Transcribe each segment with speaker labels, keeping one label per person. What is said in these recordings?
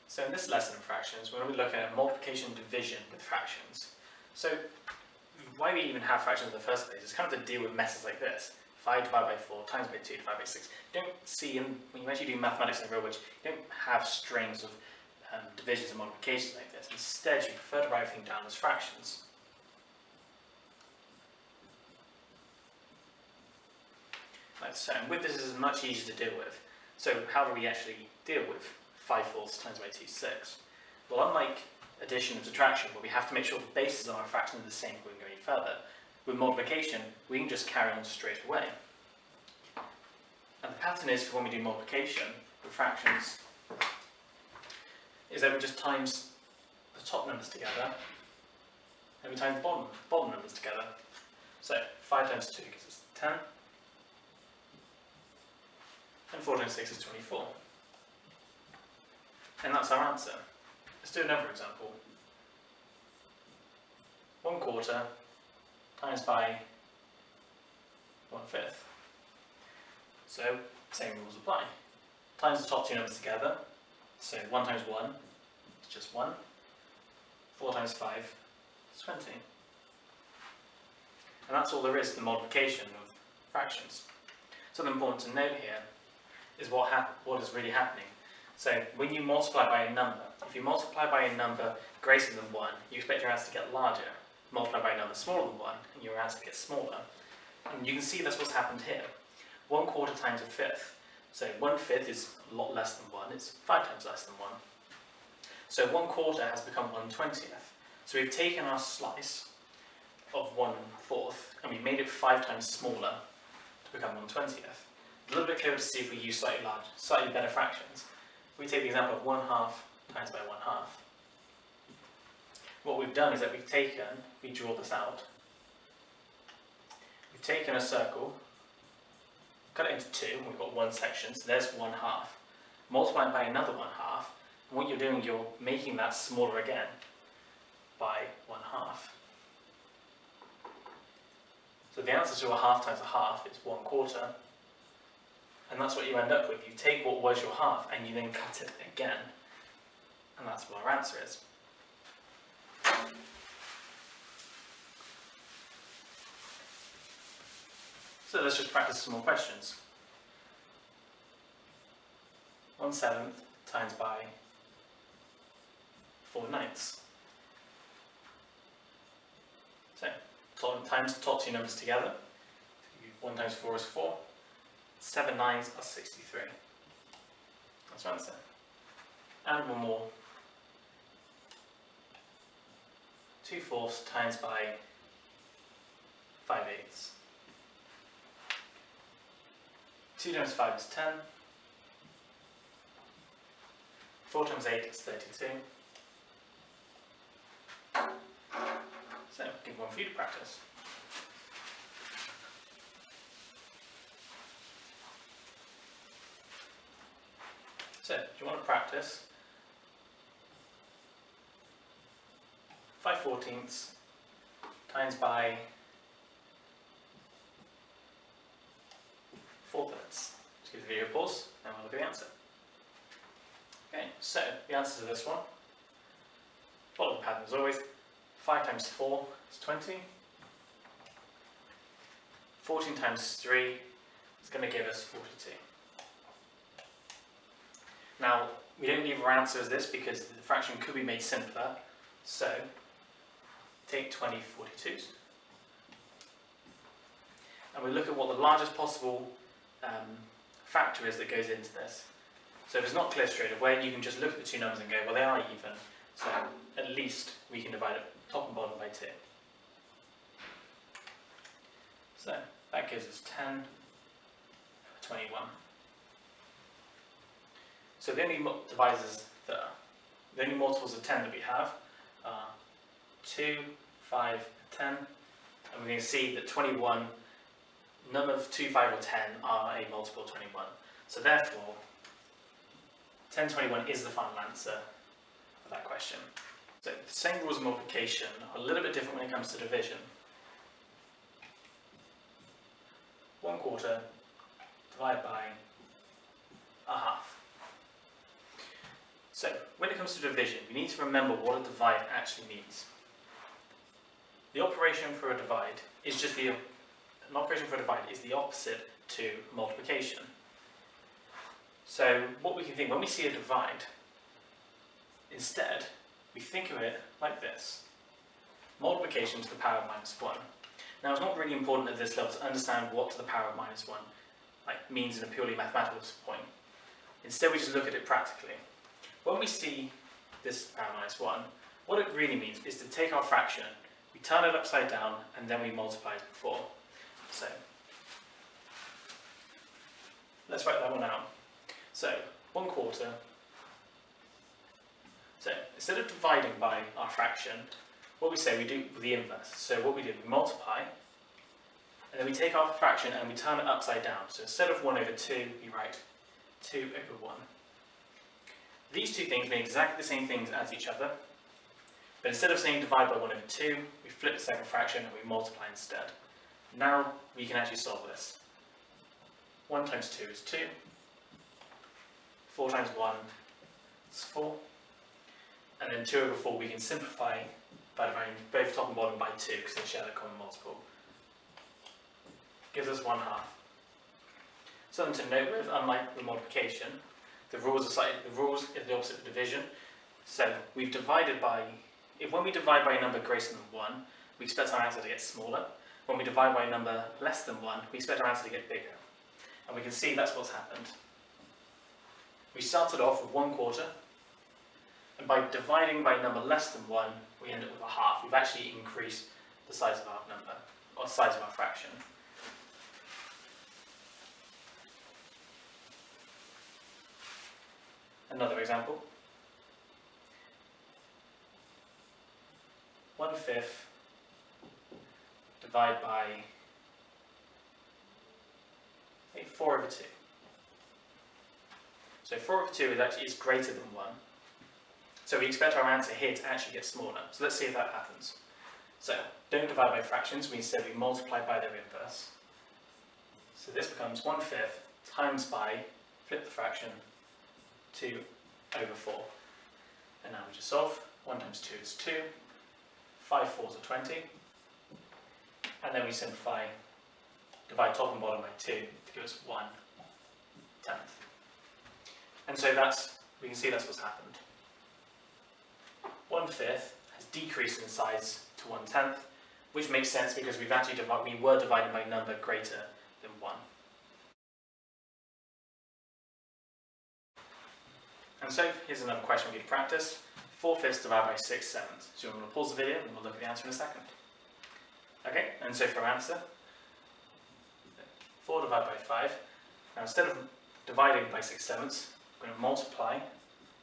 Speaker 1: So in this lesson in fractions, we're going to be looking at multiplication and division with fractions. So why we even have fractions in the first place is kind of to deal with messes like this. 5 divided by 4 times by 2 divided by 6. You don't see, when you actually do mathematics in the real world, you don't have strings of divisions and multiplications like this. Instead, you prefer to write everything down as fractions. Like so, and with this, is much easier to deal with. So how do we actually deal with 5/4 times by 2 is 6? Well, unlike addition and subtraction, where we have to make sure the bases of our fraction are the same before we can go any further, with multiplication, we can just carry on straight away. And the pattern is, for when we do multiplication with fractions, is that we just times the top numbers together, and we times the bottom numbers together. So 5 times 2 gives us 10, and 4 times 6 is 24. And that's our answer. Let's do another example. 1/4 times by 1/5. So, same rules apply. Times the top two numbers together. So 1 times 1 is just 1. 4 times 5 is 20. And that's all there is to the multiplication of fractions. Something important to note here is what is really happening. So when you multiply by a number, if you multiply by a number greater than 1, you expect your answer to get larger. Multiply by a number smaller than 1, and your answer gets smaller. And you can see that's what's happened here. 1/4 times 1/5. So 1/5 is a lot less than 1, it's 5 times less than 1. So 1/4 has become 1/20th. So we've taken our slice of 1/4 and we've made it 5 times smaller to become 1/20th. A little bit clearer to see if we use slightly better fractions. We take the example of 1/2 times by 1/2. What we've done is that we draw this out. We've taken a circle, cut it into 2, and we've got one section, so there's 1/2. Multiplying by another 1/2, and what you're doing, you're making that smaller again by 1/2. So the answer to 1/2 times 1/2 is 1/4. And that's what you end up with. You take what was your half and you then cut it again. And that's what our answer is. So let's just practice some more questions. 1/7 times by 4/9. So times the top two numbers together. 1 times 4 is 4. 7 9s are 63. That's our answer. And one more. 2/4 times by 5/8. 2 times 5 is 10. 4 times 8 is 32. So, give one for you to practice. So, do you want to practice 5/14 times by 4/3? Just give the video a pause and we'll look at the answer. Okay, so the answer to this one, follow the pattern as always. 5 times 4 is 20. 14 times 3 is going to give us 42. Now, we don't leave our answer as this because the fraction could be made simpler. So, take 20 42s. And we look at what the largest possible factor is that goes into this. So if it's not clear straight away, you can just look at the two numbers and go, well, they are even. So at least we can divide it top and bottom by 2. So that gives us 10 over 21. So the only the only multiples of 10 that we have are 2, 5, 10, and we're going to see that 21, none of 2, 5 or 10 are a multiple of 21. So therefore, 10/21 is the final answer for that question. So the same rules of multiplication are a little bit different when it comes to division. 1/4 divided by 1/2. So when it comes to division, we need to remember what a divide actually means. The operation for a divide is just an operation for a divide is the opposite to multiplication. So what we can think, when we see a divide, instead, we think of it like this. Multiplication to the power of minus 1. Now, it's not really important at this level to understand what to the power of minus 1 means in a purely mathematical point. Instead, we just look at it practically. When we see this power of minus 1, what it really means is to take our fraction, we turn it upside down, and then we multiply as before. So, let's write that one out. So, 1/4. So, instead of dividing by our fraction, what we say we do the inverse. So what we do, we multiply, and then we take our fraction and we turn it upside down. So instead of 1/2, we write 2/1. These two things mean exactly the same things as each other, but instead of saying divide by 1/2, we flip the second fraction and we multiply instead. Now we can actually solve this. 1 times 2 is 2. 4 times 1 is 4. And then 2/4 we can simplify by dividing both top and bottom by 2 because they share the common multiple. Gives us 1/2. Something to note with, unlike with multiplication, the rules is the opposite of division. So we've divided by, when we divide by a number greater than 1, we expect our answer to get smaller. When we divide by a number less than 1, we expect our answer to get bigger. And we can see that's what's happened. We started off with 1/4, and by dividing by a number less than 1, we end up with a half. We've actually increased the size of our number, or the size of our fraction. Another example. 1/5 divide by 4/2. So 4/2 is greater than 1. So we expect our answer here to actually get smaller. So let's see if that happens. So don't divide by fractions, instead we multiply by their inverse. So this becomes 1/5 times by, flip the fraction, 2/4. And now we just solve. 1 times 2 is 2. 5 4s are 20. And then we simplify, divide top and bottom by 2 to give us 1/10. And so we can see that's what's happened. 1/5 has decreased in size to 1/10, which makes sense because we were dividing by a number greater than 1. And so here's another question we could practice. 4/5 divided by 6/7. So I'm going to pause the video and we'll look at the answer in a second. Okay, and so for our answer, 4 divided by 5. Now instead of dividing by 6/7, we're going to multiply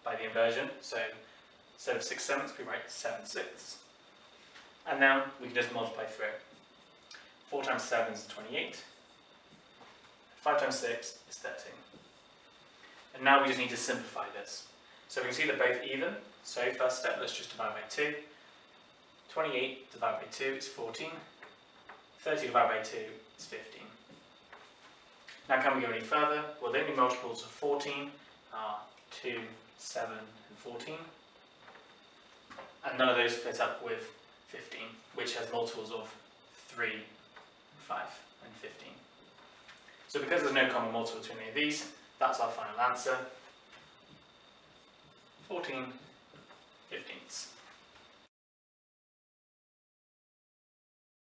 Speaker 1: by the inversion. So instead of 6/7, we write 7/6. And now we can just multiply through. 4 times 7 is 28. 5 times 6 is 13. And now we just need to simplify this. So we can see they're both even. So first step, let's just divide by 2. 28 divided by 2 is 14. 30 divided by 2 is 15. Now can we go any further? Well, the only multiples of 14 are 2, 7 and 14. And none of those split up with 15, which has multiples of 3, 5 and 15. So because there's no common multiple between any of these, that's our final answer. 14